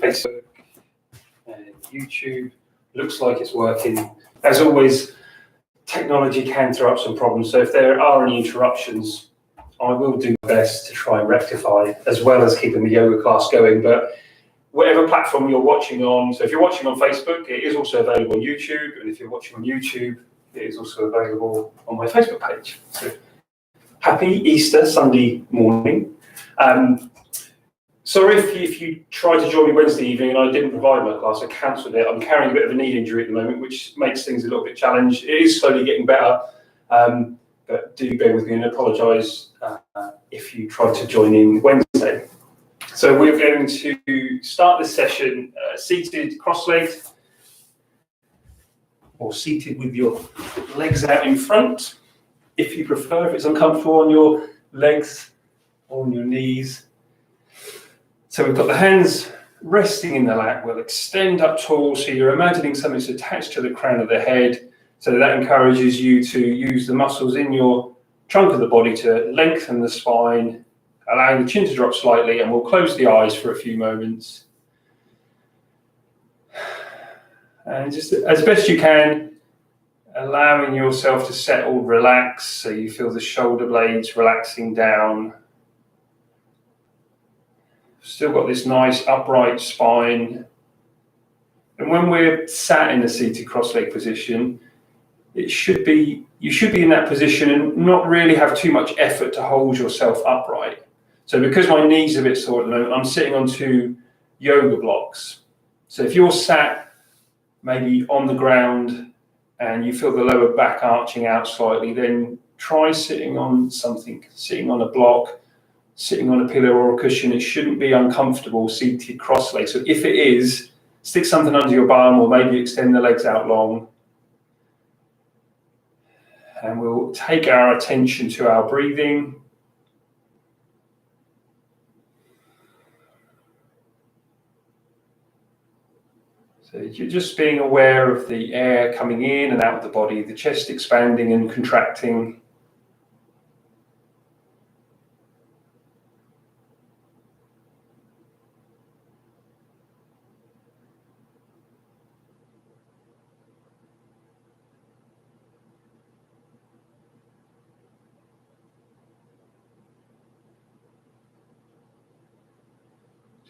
Facebook and YouTube. Looks like it's working. As always, technology can throw up some problems, so if there are any interruptions, I will do my best to try and rectify, as well as keeping the yoga class going. But whatever platform you're watching on, so if you're watching on Facebook, it is also available on YouTube, and if you're watching on YouTube, it is also available on my Facebook page. So happy Easter Sunday morning. Sorry if you tried to join me Wednesday evening and I didn't provide my class, I cancelled it. I'm carrying a bit of a knee injury at the moment, which makes things a little bit challenged. It is slowly getting better, but do bear with me and apologise if you tried to join in Wednesday. So we're going to start this session seated cross-legged, or seated with your legs out in front, if you prefer, if it's uncomfortable on your legs or on your knees. So we've got the hands resting in the lap. We'll extend up tall, so you're imagining something's attached to the crown of the head. So that encourages you to use the muscles in your trunk of the body to lengthen the spine, allowing the chin to drop slightly, and we'll close the eyes for a few moments. And just as best you can, allowing yourself to settle, relax, so you feel the shoulder blades relaxing down. Still got this nice upright spine. And when we're sat in a seated cross-leg position, you should be in that position and not really have too much effort to hold yourself upright. So because my knees are a bit sore at the moment, I'm sitting on 2 yoga blocks. So if you're sat maybe on the ground and you feel the lower back arching out slightly, then try sitting on something, sitting on a block, sitting on a pillow or a cushion. It shouldn't be uncomfortable seated cross-legged. So if it is, stick something under your bum or maybe extend the legs out long. And we'll take our attention to our breathing. So you're just being aware of the air coming in and out of the body, the chest expanding and contracting.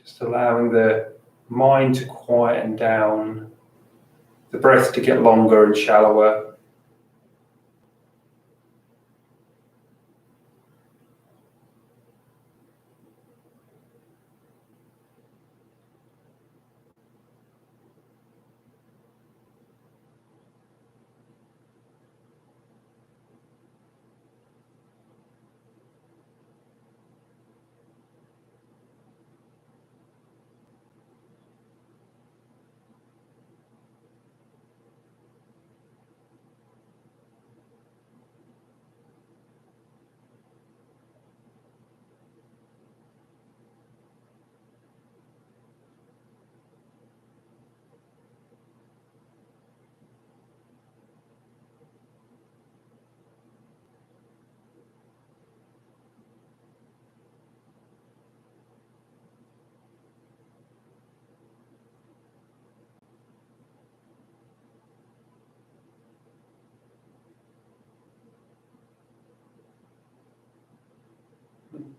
Just allowing the mind to quieten down, the breath to get longer and shallower.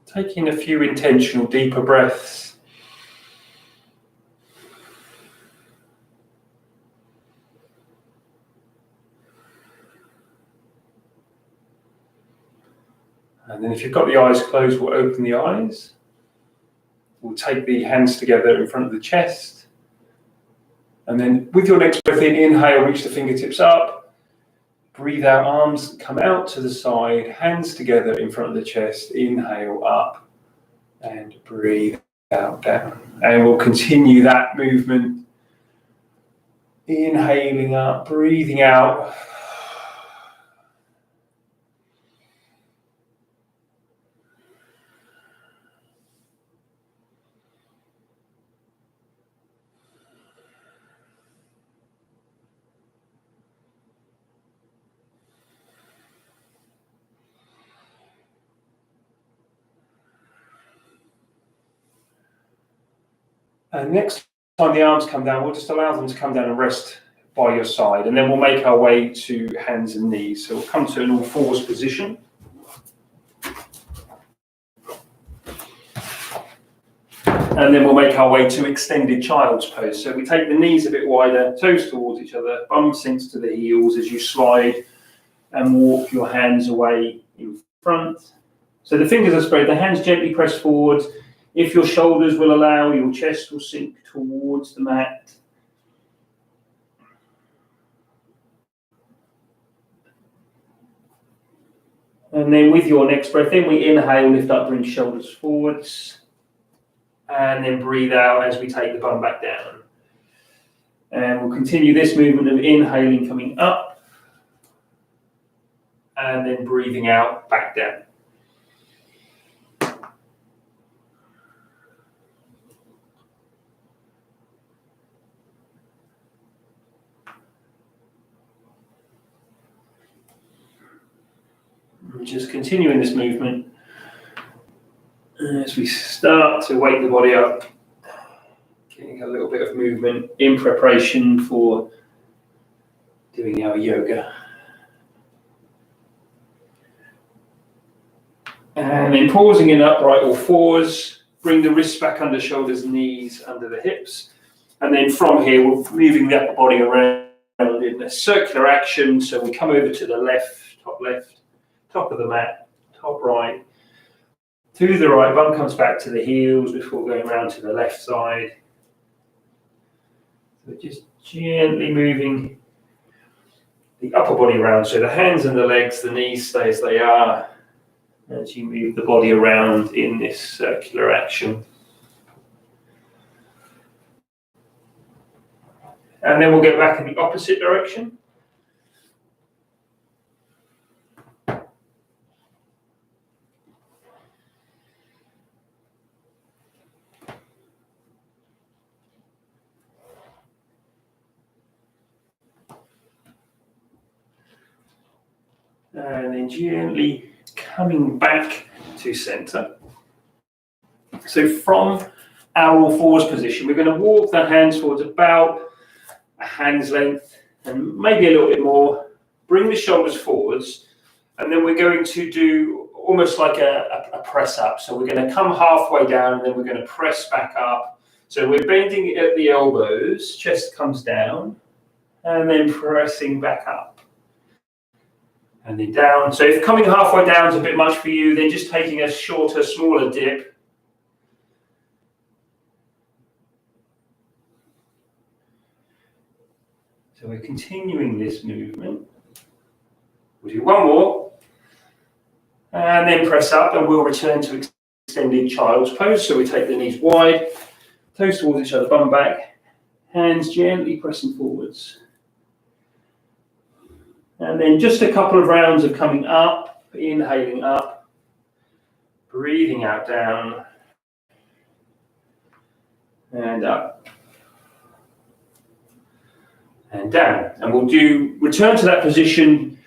Taking a few intentional deeper breaths. And then if you've got the eyes closed, we'll open the eyes. We'll take the hands together in front of the chest. And then with your next breath in, inhale, reach the fingertips up. Breathe out, arms come out to the side, hands together in front of the chest. Inhale up and breathe out, down. And we'll continue that movement. Inhaling up, breathing out. And next time the arms come down, we'll just allow them to come down and rest by your side, and then we'll make our way to hands and knees. So we'll come to an all fours position. And then we'll make our way to extended child's pose. So we take the knees a bit wider, toes towards each other, bum sinks to the heels as you slide and walk your hands away in front. So the fingers are spread, the hands gently press forward. If your shoulders will allow, your chest will sink towards the mat. And then with your next breath in, we inhale, lift up, bring shoulders forwards. And then breathe out as we take the bum back down. And we'll continue this movement of inhaling, coming up, and then breathing out, back down. And just continuing this movement as we start to wake the body up, getting a little bit of movement in preparation for doing our yoga. And then pausing in upright or fours, bring the wrists back under shoulders, knees under the hips. And then from here, we're moving the upper body around in a circular action. So we come over to the left, top of the mat, top right. To the right, bum comes back to the heels before going around to the left side. So just gently moving the upper body around. So the hands and the legs, the knees stay as they are as you move the body around in this circular action. And then we'll get back in the opposite direction. And then gently coming back to center. So from our all fours position, we're going to walk the hands forwards about a hand's length and maybe a little bit more. Bring the shoulders forwards, and then we're going to do almost like a press up. So we're going to come halfway down, and then we're going to press back up. So we're bending at the elbows, chest comes down, and then pressing back up. And then down. So if coming halfway down is a bit much for you, then just taking a shorter, smaller dip. So we're continuing this movement. We'll do one more. And then press up, and we'll return to extended child's pose. So we take the knees wide, toes towards each other, bum back, hands gently pressing forwards. And then just a couple of rounds of coming up, inhaling up, breathing out down, and up, and down. And we'll return to that position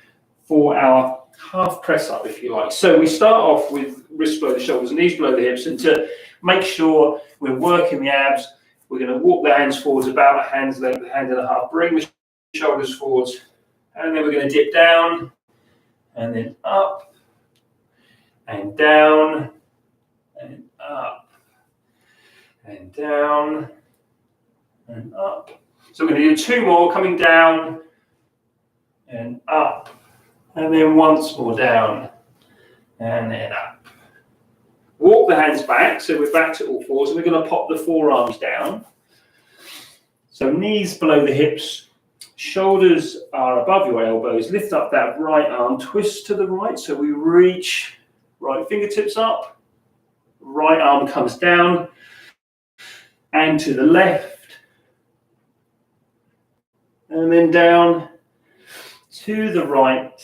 for our half press up, if you like. So we start off with wrists below the shoulders, knees below the hips, and to make sure we're working the abs, we're going to walk the hands forwards about a hand's length, a hand and a half, bring the shoulders forwards. And then we're going to dip down, and then up, and down, and up, and down, and up. So we're going to do two more, coming down, and up, and then once more down, and then up. Walk the hands back, so we're back to all fours, and we're going to pop the forearms down. So knees below the hips, shoulders are above your elbows. Lift up that right arm, twist to the right. So we reach right fingertips up, right arm comes down, and to the left, and then down to the right,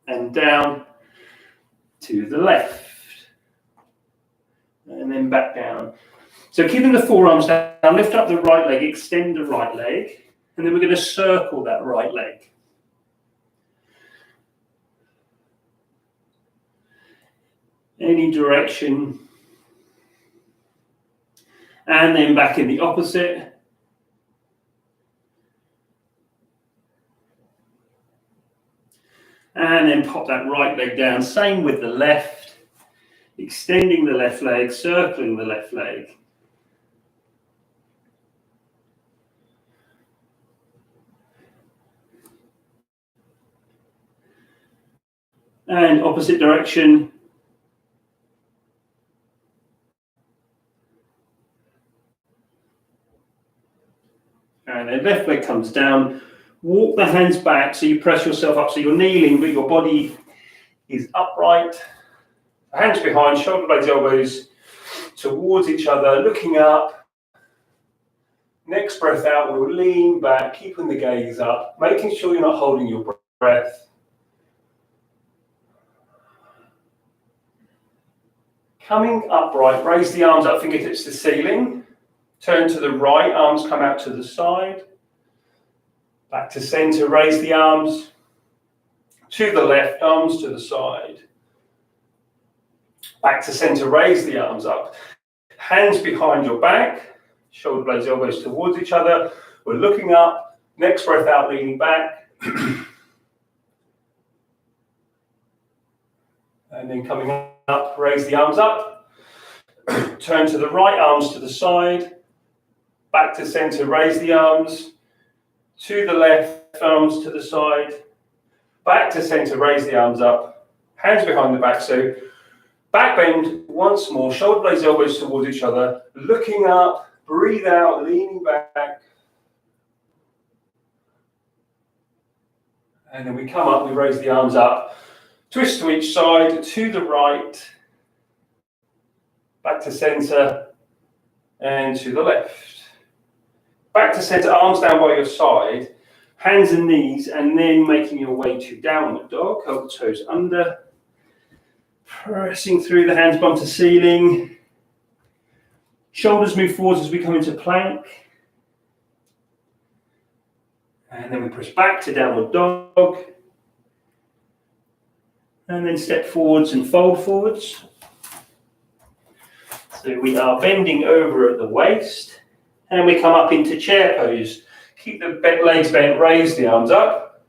and down to the left, and then back down. So keeping the forearms down, lift up the right leg, extend the right leg, and then we're going to circle that right leg. Any direction. And then back in the opposite. And then pop that right leg down. Same with the left. Extending the left leg, circling the left leg. And opposite direction. And then left leg comes down. Walk the hands back so you press yourself up. So you're kneeling, but your body is upright. Hands behind, shoulder blades, elbows towards each other, looking up. Next breath out, we'll lean back, keeping the gaze up, making sure you're not holding your breath. Coming upright, raise the arms up, fingertips to ceiling. Turn to the right, arms come out to the side. Back to center, raise the arms. To the left, arms to the side. Back to center, raise the arms up. Hands behind your back. Shoulder blades, elbows towards each other. We're looking up. Next breath out, leaning back. And then coming up, raise the arms up. Turn to the right, arms to the side. Back to center, raise the arms. To the left, arms to the side. Back to center, raise the arms up. Hands behind the back. So back bend once more. Shoulder blades, elbows towards each other. Looking up, breathe out, leaning back. And then we come up, we raise the arms up. Twist to each side, to the right. Back to center. And to the left. Back to center, arms down by your side, hands and knees, and then making your way to downward dog. Curl the toes under, pressing through the hands, bump to ceiling. Shoulders move forwards as we come into plank. And then we press back to downward dog. And then step forwards and fold forwards. So we are bending over at the waist. And we come up into chair pose. Keep the legs bent, raise the arms up.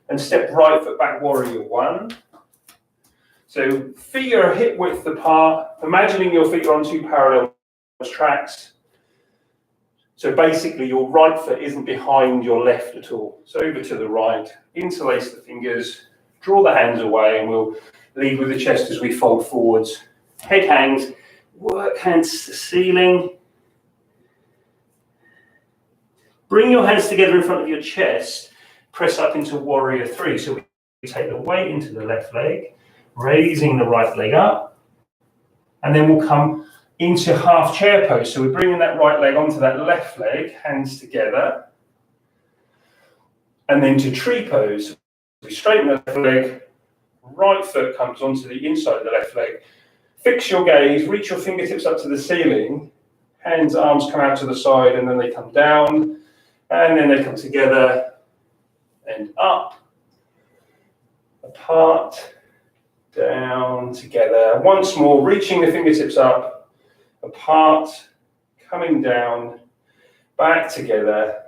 And step right foot back, warrior one. So feet are hip width apart. Imagining your feet are on two parallel tracks. So basically your right foot isn't behind your left at all. So over to the right, interlace the fingers, draw the hands away, and we'll lead with the chest as we fold forwards. Head hangs, work hands to ceiling. Bring your hands together in front of your chest, press up into warrior three. So we take the weight into the left leg, raising the right leg up, and then we'll come into half chair pose. So we're bringing that right leg onto that left leg, hands together, and then to tree pose. We straighten the left leg, right foot comes onto the inside of the left leg. Fix your gaze, reach your fingertips up to the ceiling, hands, arms come out to the side, and then they come down. And then they come together and up, apart, down, together. Once more, reaching the fingertips up, apart, coming down, back together,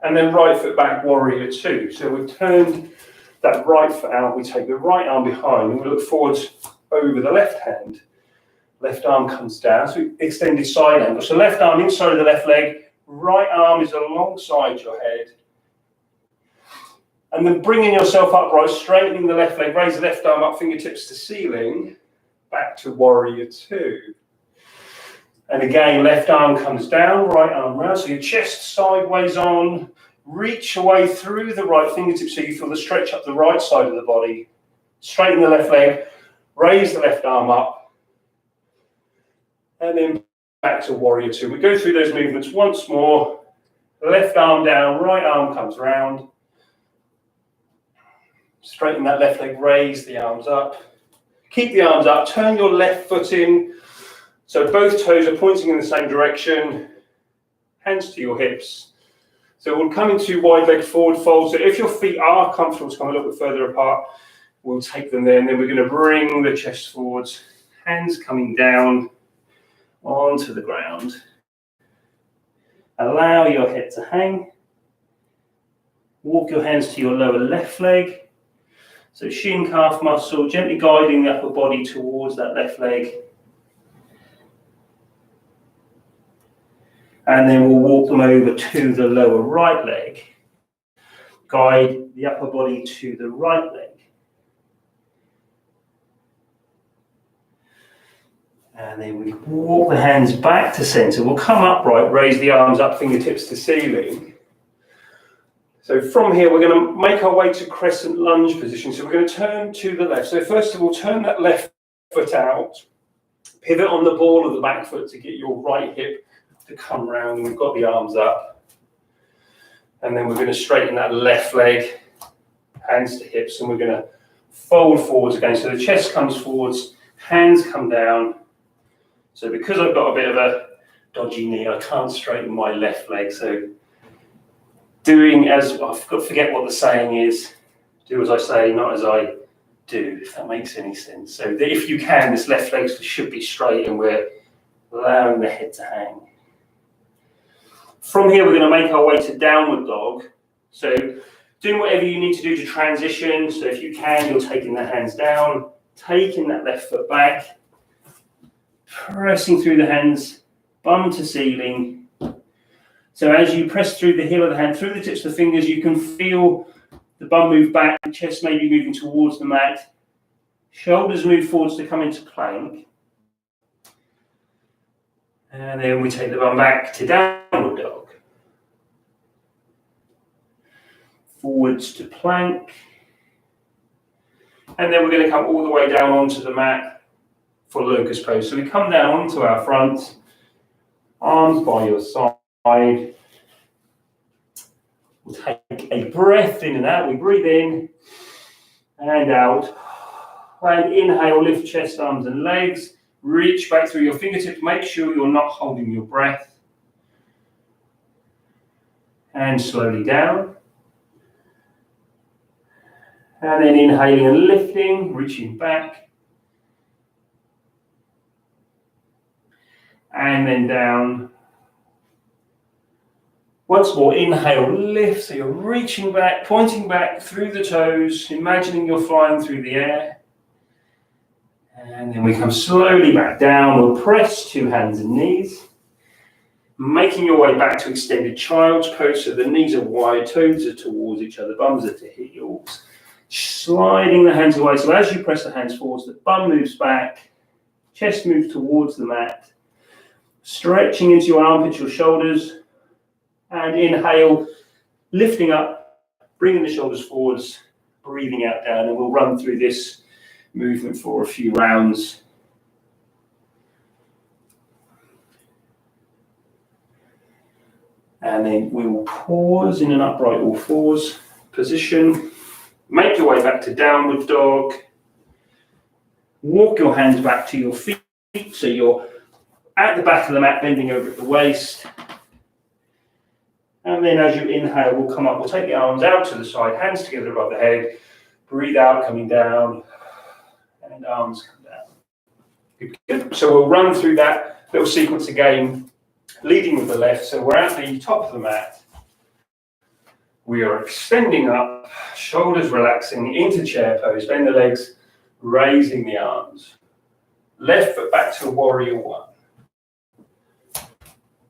and then right foot back, warrior two. So we've turned that right foot out, we take the right arm behind, and we look forwards over the left hand. Left arm comes down, so extended side angle. So left arm inside of the left leg, right arm is alongside your head. And then bringing yourself upright, straightening the left leg, raise the left arm up, fingertips to ceiling, back to warrior two. And again, left arm comes down, right arm round, so your chest sideways on, reach away through the right fingertips so you feel the stretch up the right side of the body. Straighten the left leg, raise the left arm up, and then back to warrior two. We go through those movements once more. Left arm down, right arm comes round. Straighten that left leg, raise the arms up. Keep the arms up, turn your left foot in. So both toes are pointing in the same direction. Hands to your hips. So we'll come into wide leg forward fold. So if your feet are comfortable to come a little bit further apart, we'll take them there. And then we're going to bring the chest forwards. Hands coming down. onto the ground. Allow your head to hang. Walk your hands to your lower left leg. So shin, calf muscle, gently guiding the upper body towards that left leg. And then we'll walk them over to the lower right leg. Guide the upper body to the right leg. And then we walk the hands back to center. We'll come upright, raise the arms up, fingertips to ceiling. So from here, we're going to make our way to crescent lunge position. So we're going to turn to the left. So first of all, turn that left foot out. Pivot on the ball of the back foot to get your right hip to come round. We've got the arms up. And then we're going to straighten that left leg, hands to hips, and we're going to fold forwards again. So the chest comes forwards, hands come down. So because I've got a bit of a dodgy knee, I can't straighten my left leg. So doing as, I forget what the saying is, do as I say, not as I do, if that makes any sense. So if you can, this left leg should be straight and we're allowing the head to hang. From here, we're going to make our way to downward dog. So doing whatever you need to do to transition. So if you can, you're taking the hands down, taking that left foot back, pressing through the hands, bum to ceiling. So as you press through the heel of the hand, through the tips of the fingers, you can feel the bum move back, the chest may be moving towards the mat. Shoulders move forwards to come into plank. And then we take the bum back to downward dog. Forwards to plank. And then we're going to come all the way down onto the mat for locust pose. So we come down onto our front, arms by your side. We'll take a breath in and out. We breathe in and out. And inhale, lift chest, arms and legs. Reach back through your fingertips. Make sure you're not holding your breath. And slowly down. And then inhaling and lifting, reaching back. And then down. Once more, inhale, lift. So you're reaching back, pointing back through the toes, imagining you're flying through the air. And then we come slowly back down. We'll press to hands and knees. Making your way back to extended child's pose. So the knees are wide, toes are towards each other, bums are to heels. Sliding the hands away. So as you press the hands forwards, the bum moves back, chest moves towards the mat. Stretching into your armpits, your shoulders. And inhale, lifting up, bringing the shoulders forwards, breathing out down. And we'll run through this movement for a few rounds. And then we will pause in an upright all fours position. Make your way back to downward dog. Walk your hands back to your feet. So you're at the back of the mat, bending over at the waist. And then as you inhale, we'll come up. We'll take the arms out to the side, hands together above the head. Breathe out, coming down. And arms come down. Good. So we'll run through that little sequence again, leading with the left. So we're at the top of the mat. We are extending up, shoulders relaxing into chair pose. Bend the legs, raising the arms. Left foot back to warrior one.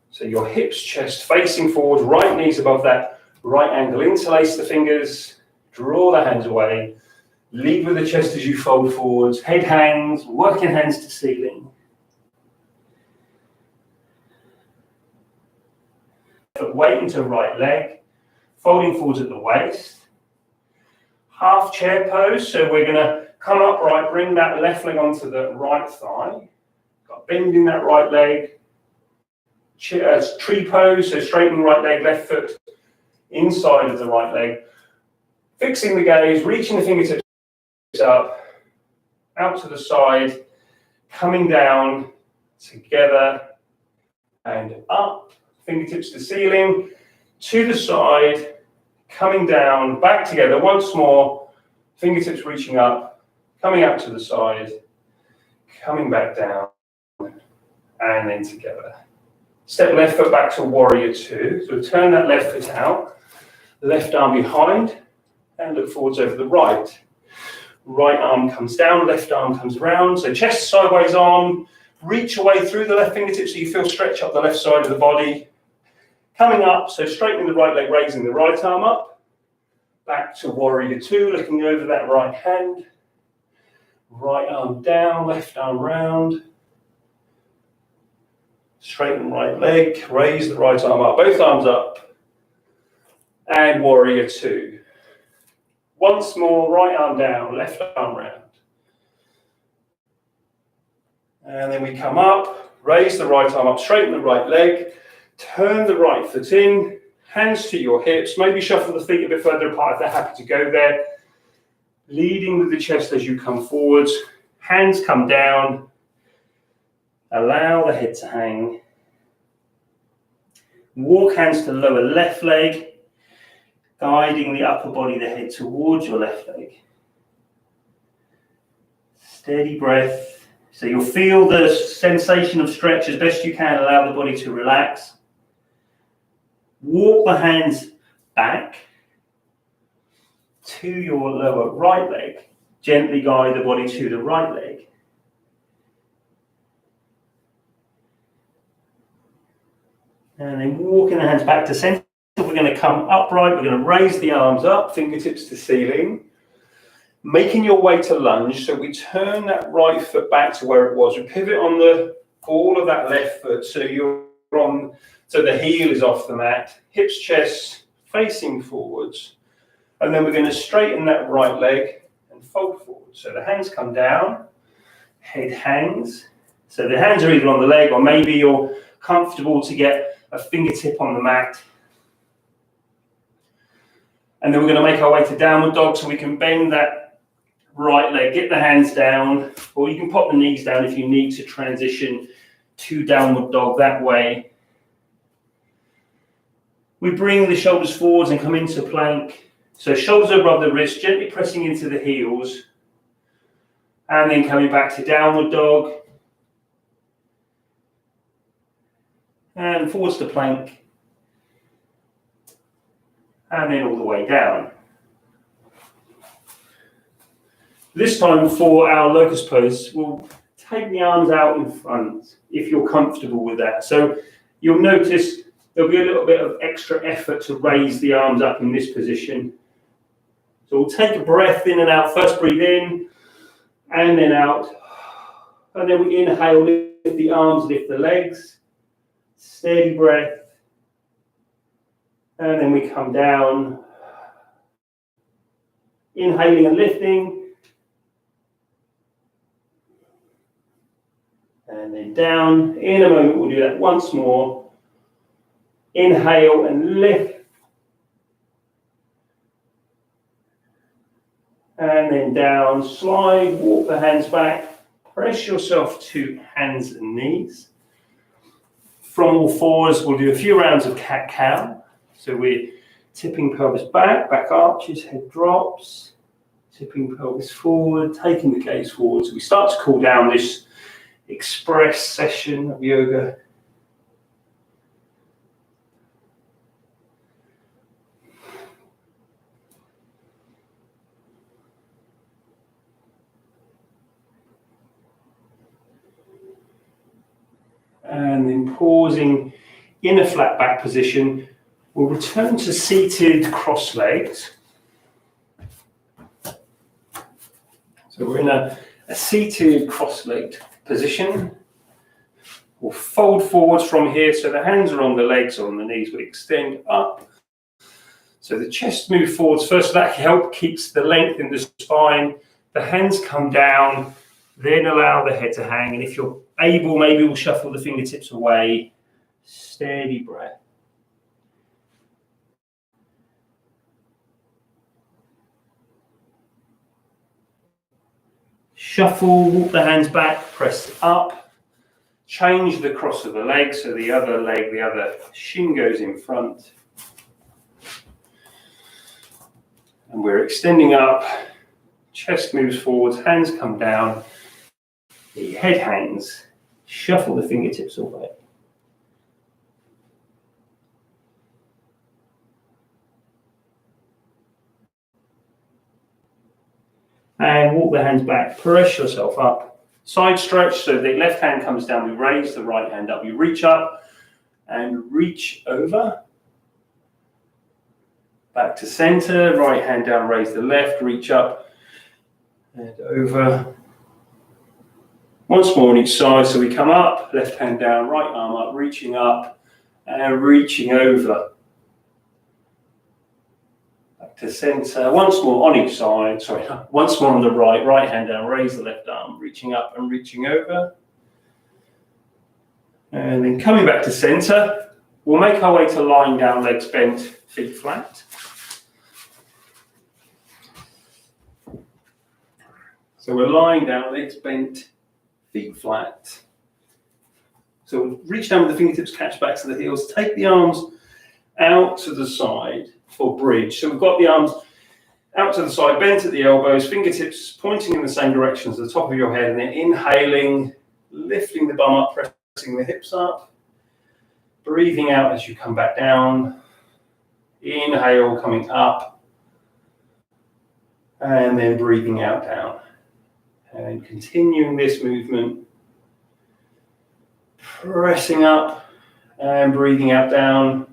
So your hips, chest facing forward, right knees above that right angle. Interlace the fingers, draw the hands away. Lead with the chest as you fold forwards. Head hangs, working hands to ceiling. Weight into right leg, folding forwards at the waist. Half chair pose, so we're going to come upright, bring that left leg onto the right thigh. Got bending that right leg. Tree pose, so straightening right leg, left foot inside of the right leg. Fixing the gaze, reaching the fingertips up, out to the side, coming down, together, and up. Fingertips to ceiling, to the side, coming down, back together. Once more, fingertips reaching up, coming out to the side, coming back down. and then together. Step left foot back to warrior two. So turn that left foot out, left arm behind, and look forwards over the right. Right arm comes down, left arm comes round. So chest sideways on, reach away through the left fingertips so you feel stretch up the left side of the body. Coming up, so straightening the right leg, raising the right arm up. Back to warrior two, looking over that right hand. Right arm down, left arm round. Straighten right leg, raise the right arm up, both arms up. And warrior two. Once more, right arm down, left arm round. And then we come up, raise the right arm up, straighten the right leg, turn the right foot in, hands to your hips, maybe shuffle the feet a bit further apart if they're happy to go there. Leading with the chest as you come forwards, hands come down, allow the head to hang. Walk hands to lower left leg, guiding the upper body, the head towards your left leg. Steady breath. So you'll feel the sensation of stretch as best you can, allow the body to relax. Walk the hands back to your lower right leg. Gently guide the body to the right leg. And then walking the hands back to center. We're going to come upright. We're going to raise the arms up, fingertips to ceiling. Making your way to lunge. So we turn that right foot back to where it was. We pivot on the ball of that left foot. So you're on, so the heel is off the mat. Hips, chest facing forwards. And then we're going to straighten that right leg and fold forward. So the hands come down, head hangs. So the hands are either on the leg or maybe you're comfortable to get a fingertip on the mat. And then we're going to make our way to downward dog so we can bend that right leg, get the hands down, or you can pop the knees down if you need to transition to downward dog that way. We bring the shoulders forwards and come into plank. So shoulders above the wrist, gently pressing into the heels. And then coming back to downward dog. And forwards to plank. And then all the way down. This time for our locust pose, we'll take the arms out in front if you're comfortable with that. So you'll notice there'll be a little bit of extra effort to raise the arms up in this position. So we'll take a breath in and out. First breathe in and then out. And then we inhale, lift the arms, lift the legs. Steady breath. And then we come down. Inhaling and lifting. And then down. In a moment, we'll do that once more. Inhale and lift. And then down, slide, walk the hands back, press yourself to hands and knees. From all fours, we'll do a few rounds of cat-cow. So we're tipping pelvis back, back arches, head drops, tipping pelvis forward, taking the gaze forward. So we start to cool down this express session of yoga. And then pausing in a flat back position, we'll return to seated cross-legged. So we're in a seated cross-legged position. We'll fold forwards from here, so the hands are on the legs, on the knees. We extend up. So the chest moves forwards. First, that help keeps the length in the spine. The hands come down, then allow the head to hang. And if you're able, maybe we'll shuffle the fingertips away. Steady breath. Shuffle, walk the hands back, press up. Change the cross of the leg, so the other leg, the other shin goes in front. And we're extending up. Chest moves forwards, hands come down. The head hangs. Shuffle the fingertips away. And walk the hands back, press yourself up. Side stretch, so the left hand comes down, we raise the right hand up. You reach up and reach over. Back to center, right hand down, raise the left, reach up and over. Once more on each side, so we come up, left hand down, right arm up, reaching up and reaching over. Back to center, once more on each side, once more on the right, right hand down, raise the left arm, reaching up and reaching over. And then coming back to center, we'll make our way to lying down, legs bent, feet flat. So we're lying down, legs bent, feet flat. So we'll reach down with the fingertips, catch back to the heels, take the arms out to the side for bridge. So we've got the arms out to the side, bent at the elbows, fingertips pointing in the same direction as the top of your head, and then inhaling, lifting the bum up, pressing the hips up, breathing out as you come back down. Inhale, coming up, and then breathing out, down. And continuing this movement, pressing up and breathing out, down.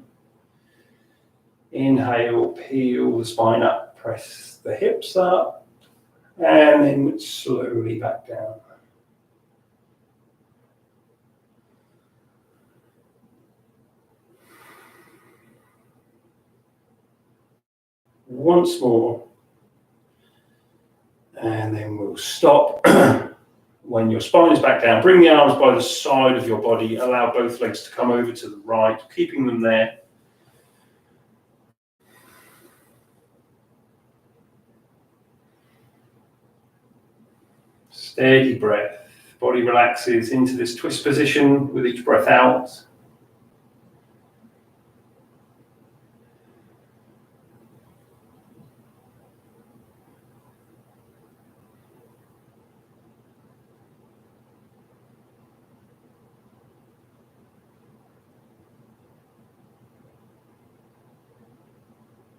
Inhale, peel the spine up, press the hips up, and then slowly back down. Once more, and then we'll stop. When your spine is back down, bring the arms by the side of your body, allow both legs to come over to the right, keeping them there. Steady breath, body relaxes into this twist position with each breath out.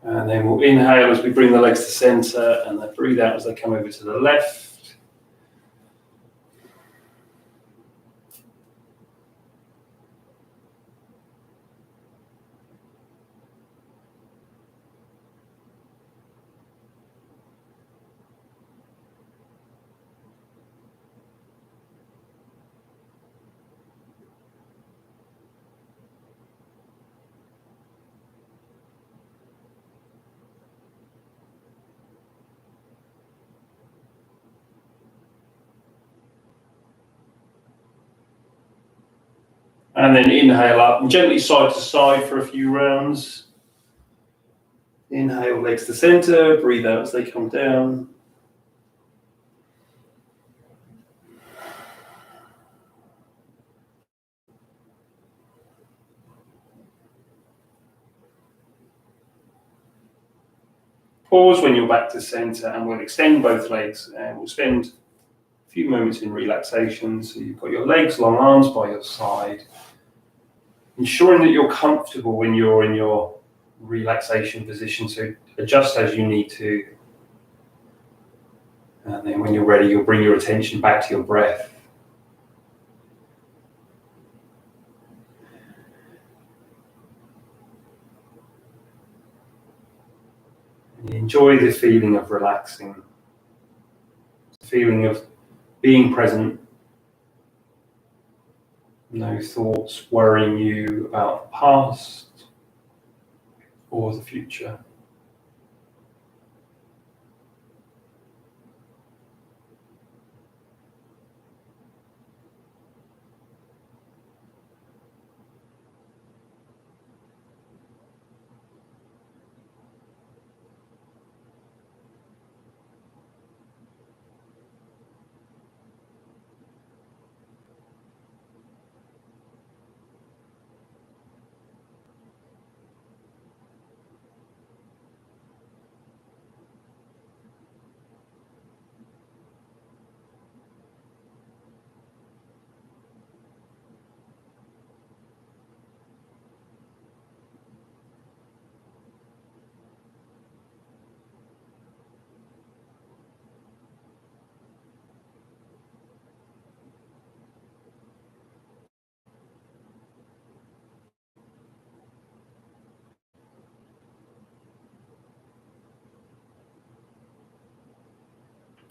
And then we'll inhale as we bring the legs to center, and then breathe out as they come over to the left. And then inhale up and gently side to side for a few rounds. Inhale, legs to center, breathe out as they come down. Pause when you're back to center, and we'll extend both legs, and we'll spend a few moments in relaxation. So you've got your legs, long arms by your side, ensuring that you're comfortable when you're in your relaxation position, so adjust as you need to. And then when you're ready, you'll bring your attention back to your breath. Enjoy the feeling of relaxing, the feeling of being present. No thoughts worrying you about the past or the future.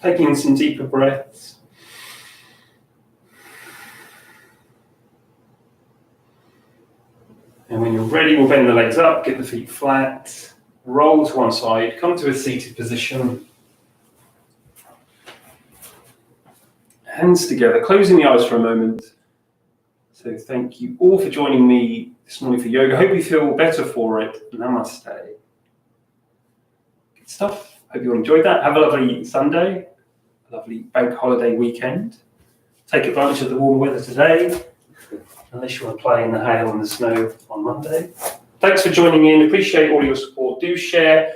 Taking in some deeper breaths. And when you're ready, we'll bend the legs up, get the feet flat, roll to one side, come to a seated position. Hands together, closing the eyes for a moment. So thank you all for joining me this morning for yoga. Hope you feel better for it. Namaste. Good stuff. Hope you all enjoyed that. Have a lovely Sunday, a lovely bank holiday weekend. Take advantage of the warm weather today, unless you want to play in the hail and the snow on Monday. Thanks for joining in. Appreciate all your support. Do share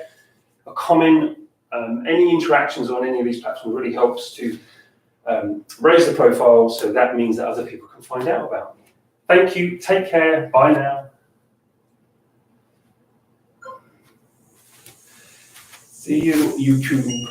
a comment. Any interactions on any of these platforms really helps to raise the profile, so that means that other people can find out about me. Thank you. Take care. Bye now. See you, YouTube.